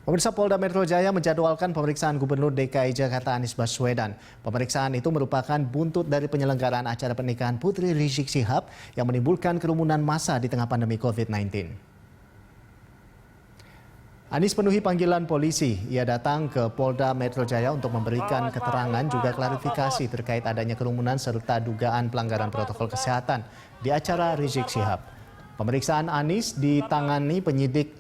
Pemirsa, Polda Metro Jaya menjadwalkan pemeriksaan Gubernur DKI Jakarta Anies Baswedan. Pemeriksaan itu merupakan buntut dari penyelenggaraan acara pernikahan Putri Rizik Syihab yang menimbulkan kerumunan massa di tengah pandemi COVID-19. Anies penuhi panggilan polisi. Ia datang ke Polda Metro Jaya untuk memberikan keterangan juga klarifikasi terkait adanya kerumunan serta dugaan pelanggaran protokol kesehatan di acara Rizik Syihab. Pemeriksaan Anies ditangani penyidik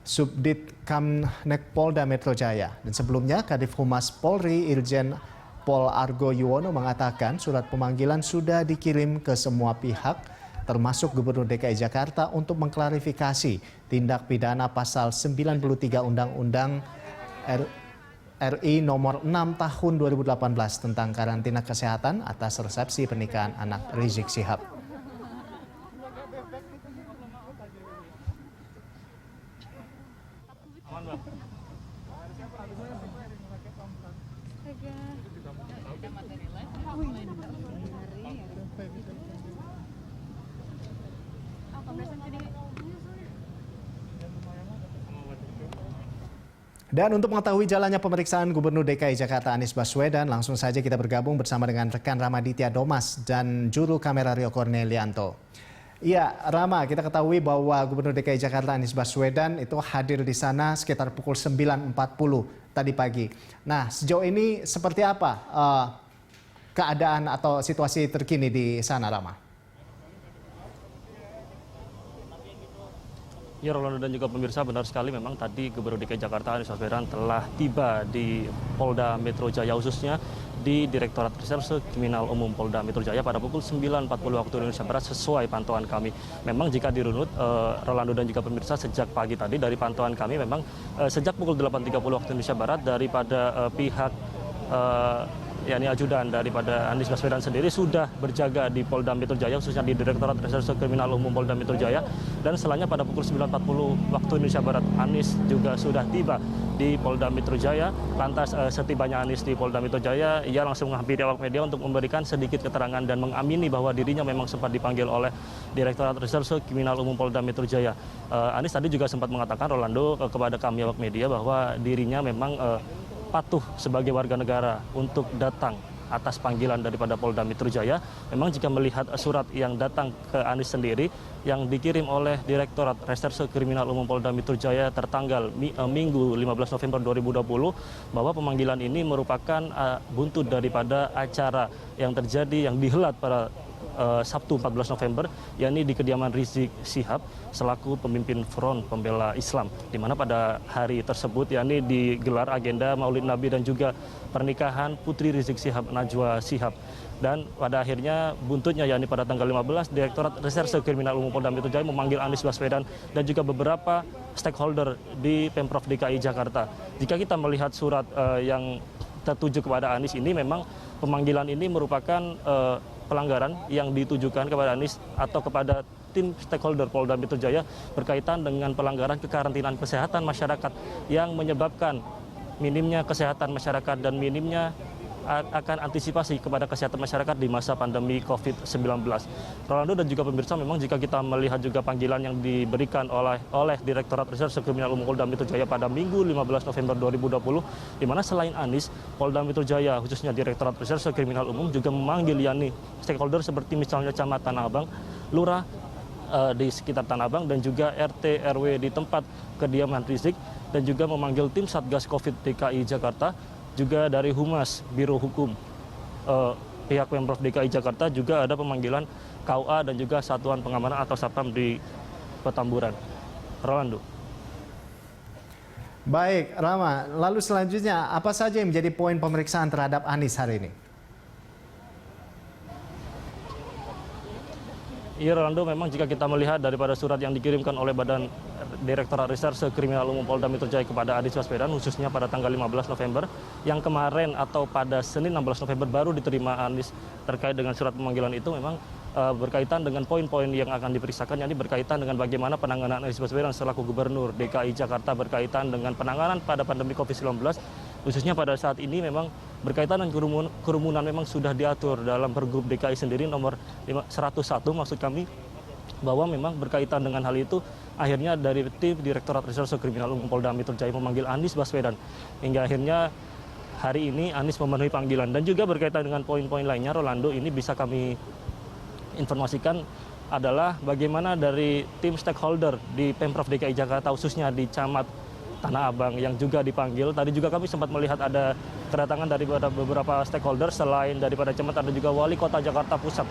Subdit Kamnek Polda Metro Jaya. Dan sebelumnya, Kadif Humas Polri Irjen Pol Argo Yuwono mengatakan surat pemanggilan sudah dikirim ke semua pihak, termasuk Gubernur DKI Jakarta untuk mengklarifikasi tindak pidana pasal 93 Undang-Undang RI nomor 6 tahun 2018 tentang karantina kesehatan atas resepsi pernikahan anak Rizik Syihab. Dan untuk mengetahui jalannya pemeriksaan Gubernur DKI Jakarta Anies Baswedan, langsung saja kita bergabung bersama dengan rekan Ramaditya Domas dan juru kamera Rio Cornelianto. Iya, Rama, kita ketahui bahwa Gubernur DKI Jakarta Anies Baswedan itu hadir di sana sekitar pukul 9.40 tadi pagi. Nah, sejauh ini seperti apa keadaan atau situasi terkini di sana, Rama? Ya, Rolando dan juga pemirsa, benar sekali memang tadi Gubernur DKI Jakarta Anies Baswedan telah tiba di Polda Metro Jaya, khususnya di Direktorat Reserse Kriminal Umum Polda Metro Jaya pada pukul 9.40 waktu Indonesia Barat sesuai pantauan kami. Memang jika dirunut, Rolando dan juga pemirsa, sejak pagi tadi dari pantauan kami memang sejak pukul 8.30 waktu Indonesia Barat daripada pihak yakni ajudan daripada Anies Baswedan sendiri sudah berjaga di Polda Metro Jaya, khususnya di Direktorat Reserse Kriminal Umum Polda Metro Jaya. Dan setelahnya pada pukul 9.40 waktu Indonesia Barat, Anies juga sudah tiba di Polda Metro Jaya. Lantas setibanya Anies di Polda Metro Jaya, ia langsung menghampiri awak media untuk memberikan sedikit keterangan dan mengamini bahwa dirinya memang sempat dipanggil oleh Direktorat Reserse Kriminal Umum Polda Metro Jaya. Anies tadi juga sempat mengatakan, Rolando, kepada kami awak media bahwa dirinya memang patuh sebagai warga negara untuk datang atas panggilan daripada Polda Metro Jaya. Memang jika melihat surat yang datang ke Anies sendiri yang dikirim oleh Direktorat Reserse Kriminal Umum Polda Metro Jaya tertanggal Minggu 15 November 2020, bahwa pemanggilan ini merupakan buntut daripada acara yang terjadi yang dihelat pada Sabtu 14 November, yakni di kediaman Rizik Syihab selaku pemimpin Front Pembela Islam, di mana pada hari tersebut yakni digelar agenda Maulid Nabi dan juga pernikahan Putri Rizik Syihab Najwa Syihab. Dan pada akhirnya buntutnya yakni pada tanggal 15, Direktorat Reserse Kriminal Umum Polda Metro Jaya memanggil Anies Baswedan dan juga beberapa stakeholder di Pemprov DKI Jakarta. Jika kita melihat surat yang tertuju kepada Anies ini, memang pemanggilan ini merupakan pelanggaran yang ditujukan kepada Anies atau kepada tim stakeholder Polda Metro Jaya berkaitan dengan pelanggaran kekarantinaan kesehatan masyarakat yang menyebabkan minimnya kesehatan masyarakat dan minimnya akan antisipasi kepada kesehatan masyarakat di masa pandemi COVID-19. Rolando dan juga pemirsa, memang jika kita melihat juga panggilan yang diberikan oleh Direktorat Reserse Kriminal Umum Polda Metro Jaya pada Minggu 15 November 2020, di mana selain Anies, Polda Metro Jaya khususnya Direktorat Reserse Kriminal Umum juga memanggil yakni stakeholder seperti misalnya Camat Tanah Abang, Lurah di sekitar Tanah Abang, dan juga RT RW di tempat kediaman Rizik, dan juga memanggil tim Satgas Covid DKI Jakarta, juga dari Humas Biro Hukum pihak Pemprov DKI Jakarta. Juga ada pemanggilan KUA dan juga Satuan Pengamanan atau Satpam di Petamburan. Rolando. Baik, Rama. Lalu selanjutnya, apa saja yang menjadi poin pemeriksaan terhadap Anies hari ini? Iya, Rolando, memang jika kita melihat daripada surat yang dikirimkan oleh Badan Direktorat Reserse Kriminal Umum Polda Metro Jaya kepada Anies Baswedan, khususnya pada tanggal 15 November, yang kemarin atau pada Senin 16 November baru diterima Anies terkait dengan surat pemanggilan itu, memang berkaitan dengan poin-poin yang akan diperiksakan, yakni berkaitan dengan bagaimana penanganan Anies Baswedan selaku Gubernur DKI Jakarta berkaitan dengan penanganan pada pandemi COVID-19, khususnya pada saat ini memang berkaitan dengan kerumunan memang sudah diatur dalam Pergub DKI sendiri nomor 101 maksud kami, bahwa memang berkaitan dengan hal itu akhirnya dari tim Direktorat Reserse Kriminal Umum Polda Metro Jaya memanggil Anies Baswedan hingga akhirnya hari ini Anies memenuhi panggilan. Dan juga berkaitan dengan poin-poin lainnya, Rolando, ini bisa kami informasikan adalah bagaimana dari tim stakeholder di Pemprov DKI Jakarta khususnya di Camat Tanah Abang yang juga dipanggil. Tadi juga kami sempat melihat ada kedatangan dari beberapa stakeholder, selain daripada Camat ada juga Wali Kota Jakarta Pusat,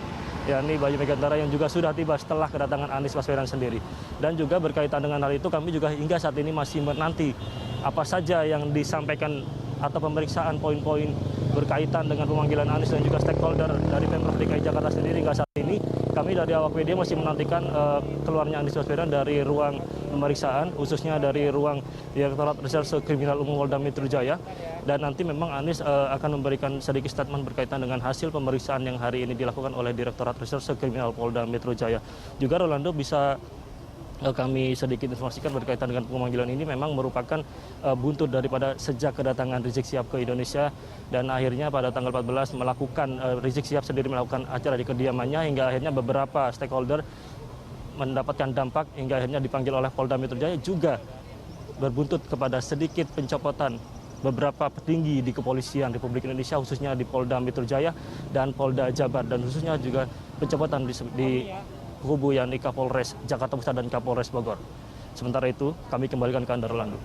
yakni Bayu Megantara yang juga sudah tiba setelah kedatangan Anies Baswedan sendiri. Dan juga berkaitan dengan hal itu kami juga hingga saat ini masih menanti apa saja yang disampaikan atau pemeriksaan poin-poin berkaitan dengan pemanggilan Anies dan juga stakeholder dari Pemprov DKI Jakarta sendiri. Hingga saat ini kami dari awak media masih menantikan keluarnya Anies Baswedan dari ruang pemeriksaan, khususnya dari ruang Direktorat Reserse Kriminal Umum Polda Metro Jaya. Dan nanti memang Anies akan memberikan sedikit statement berkaitan dengan hasil pemeriksaan yang hari ini dilakukan oleh Direktorat Reserse Kriminal Polda Metro Jaya. Juga Rolando, bisa kami sedikit informasikan berkaitan dengan pemanggilan ini memang merupakan buntut daripada sejak kedatangan Rizik Syihab ke Indonesia, dan akhirnya pada tanggal 14 Rizik Syihab sendiri melakukan acara di kediamannya hingga akhirnya beberapa stakeholder mendapatkan dampak hingga akhirnya dipanggil oleh Polda Metro Jaya, juga berbuntut kepada sedikit pencopotan beberapa petinggi di kepolisian Republik Indonesia khususnya di Polda Metro Jaya dan Polda Jabar, dan khususnya juga pencopotan di kubu yakni Kapolres Jakarta Pusat dan Kapolres Bogor. Sementara itu kami kembalikan ke Anda, Rolando.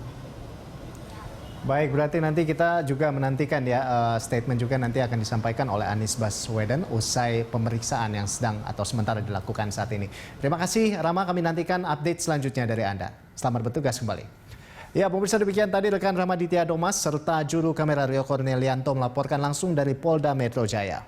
Baik, berarti nanti kita juga menantikan ya statement juga nanti akan disampaikan oleh Anies Baswedan usai pemeriksaan yang sedang atau sementara dilakukan saat ini. Terima kasih Rama, kami nantikan update selanjutnya dari Anda. Selamat bertugas kembali. Ya, pemirsa, demikian tadi rekan Ramaditya Domas serta juru kamera Rio Cornelianto melaporkan langsung dari Polda Metro Jaya.